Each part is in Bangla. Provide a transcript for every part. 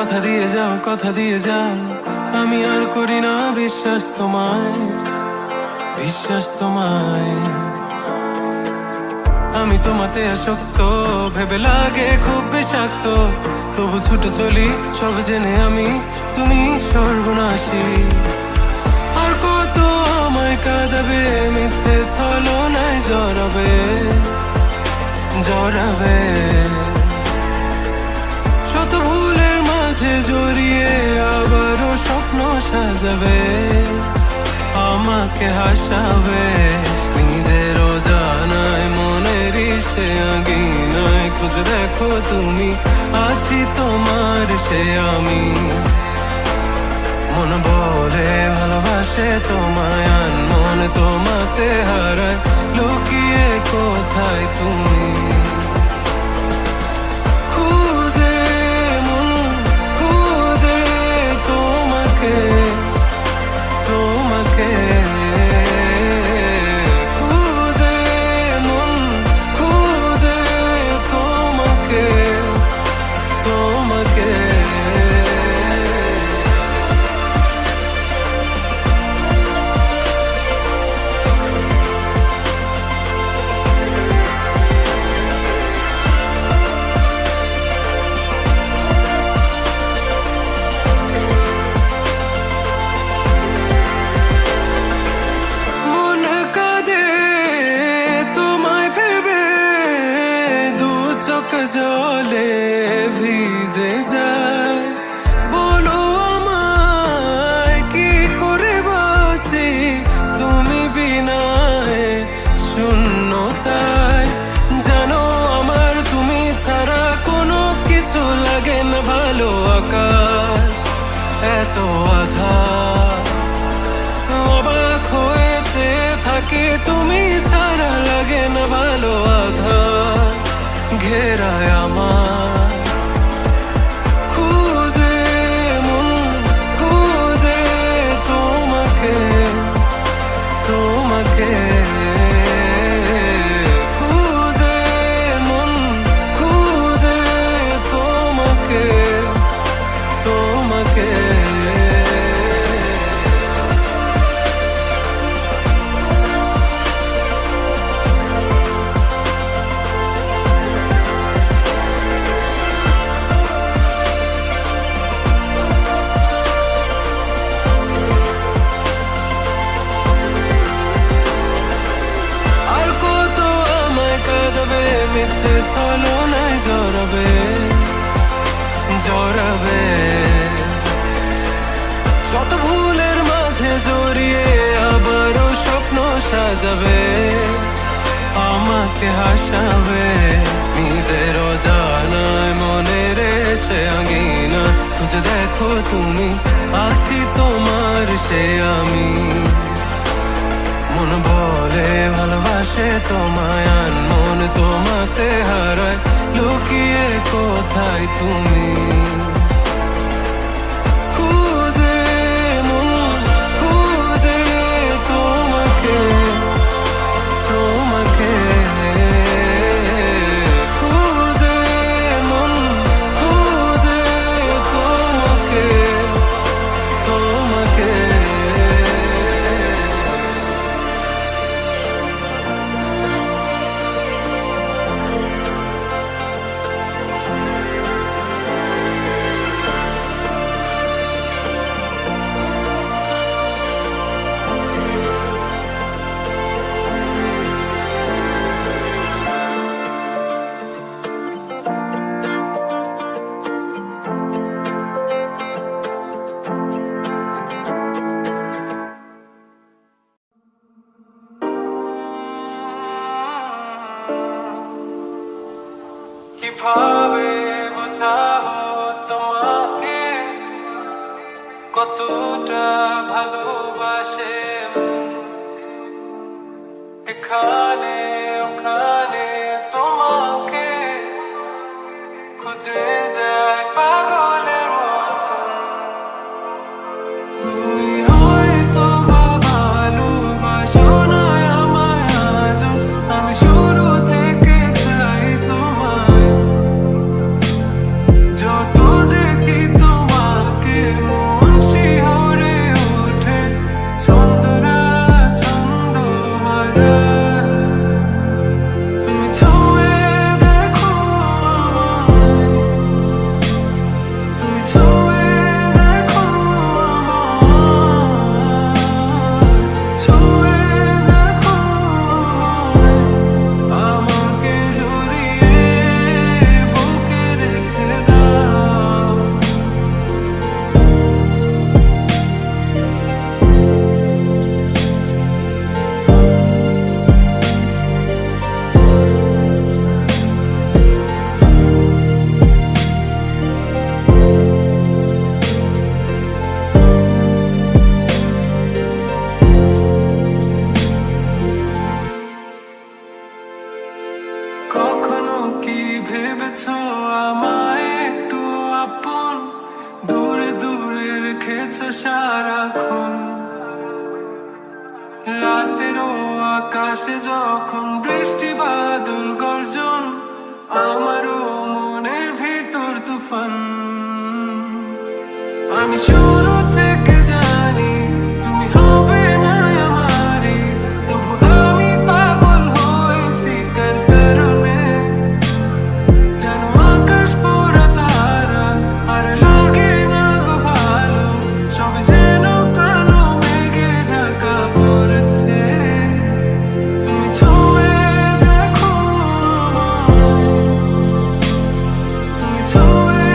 কথা দিয়ে যাও আমি আর করি না বিশ্বাস তোমায় আমি তোমাতে আসক্ত ভেবে লাগে খুব বিষাক্ত তবু ছুটে চলি সব জেনে আমি তুমি সর্বনাশী আর কত আমায় কাঁদাবে মিথ্যে ছলনায় জড়াবে শত ভুলের মাঝে জড়িয়ে আবারও স্বপ্ন সাজাবে আমাকে হাসাবে নিজেরও জানায় মনের সে আগিনায় খুঁজে দেখো তুমি আছি তোমার সে আমি মন বলে ভালোবাসে তোমায় আনমন তোমাতে হারায় লুকিয়ে কোথায় তুমি জলে ভিজে যায় বলো আমায় কি করে বাঁচি তুমি বিনায় শূন্যতায় জানো আমার তুমি ছাড়া কোনো কিছু লাগে না ভালো আকাশ এত আধার অবাক হয়েছে থাকে তুমি ছাড়া লাগে না ভালো আধার ঘেরায় আমার মন খুঁজে তোমাকে মন খুঁজে তোমাকে মিথ্যে ছলনায় জড়াবে শত ভুলের মাঝে জড়িয়ে আবারও স্বপ্ন সাজাবে আমাকে হাসাবে নিজেরও জানায় মনের সে আঙিনা খুঁজে দেখো তুমি আছি তোমার সে আমি মন বলে ভালোবাসে তোমায় আনমন তোমাতে হারায় লুকিয়ে কোথায় তুমি কিভাবে বোঝাবো তোমাকে কতটা ভালোবাসে এখানে ওখানে তোমাকে খুঁজে যায় পাগলের মতো তুমি হয়তো ভালোবাসো না আমায় আজও আমি শুরু থেকে চাই তোমায় যত দেখি তোমায় রাতেরও আকাশে যখন বৃষ্টি বাদল গর্জন, আমারও মনের ভিতর তুফান। আমি শুরু থেকে জানি তুমি হবে না আমারই, তবু আমি পাগল হয়েছি কার কারণে। যেন আকাশ পোড়া তারা আর লাগে না গো ভালো, সব যেন কালো মেঘে ঢাকা পড়েছে। তুমি ছুঁয়ে দেখো আমায়, তুমি ছুঁয়ে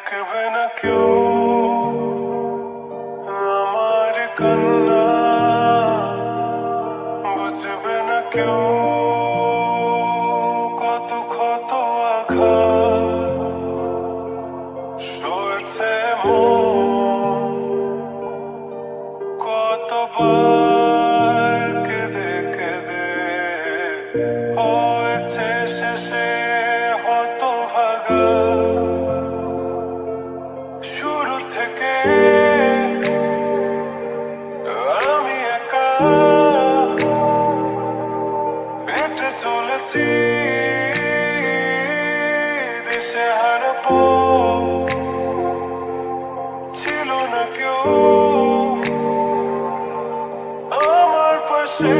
দেখবে না কেউ আমার কান্না, বুঝবে না কেউ কত ক্ষত আঘাত সয়েছে মন, কতবার কেঁদে কেঁদে হয়েছে শেষে হতভাগা। শুরু থেকে আমি একা হেঁটে চলেছি দিশেহারা পথ, ছিল না কেউ আমার পাশে,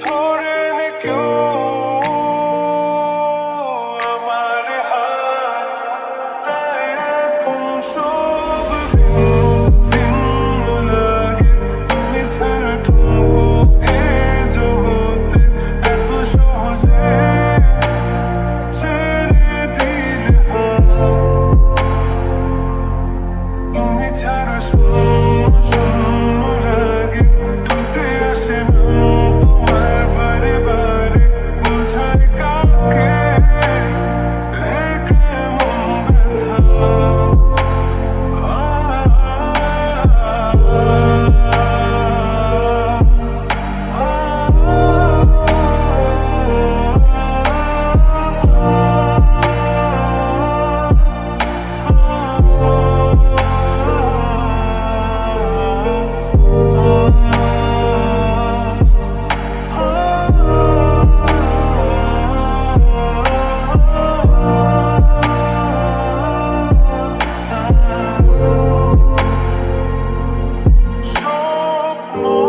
ধরেনি কেউ আমার হাত, তাই এখন সব ভিন্ন লাগে। তুমি ছাড়া ঠুনকো এ জগতে এত সহজে ছেড়ে দিলে হাত, তুমি ছাড়া শূন্য শূন্য লাগে। ঠোঁটে আসে নাম তোমার বারে বারে, বোঝায় কাউকে এ কেমন ব্যথা।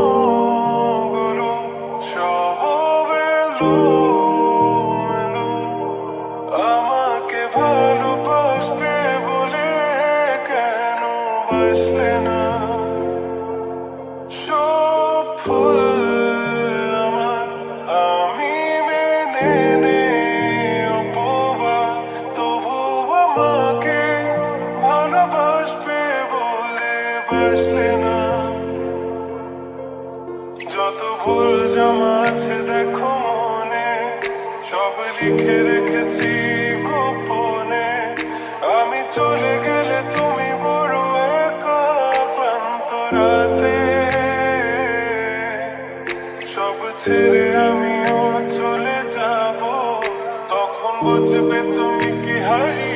স্বপ্নগুলো সব এলোমেলো, আমাকে ভালোবাসবে বলে কেন বাসলে না? সব ফুল আমার আমি মেনে নেই অপবাদ, তবু আমাকে ভালোবাসবে বলে বাসলে না। যত ভুল জমা আছে দেখো মনে, সব লিখে রেখেছি গোপনে। আমি চলে গেলে তুমি বড় একা ক্লান্ত রাতে, সব ছেড়ে আমিও চলে যাব, তখন বুঝবে তুমি কি হারিয়ে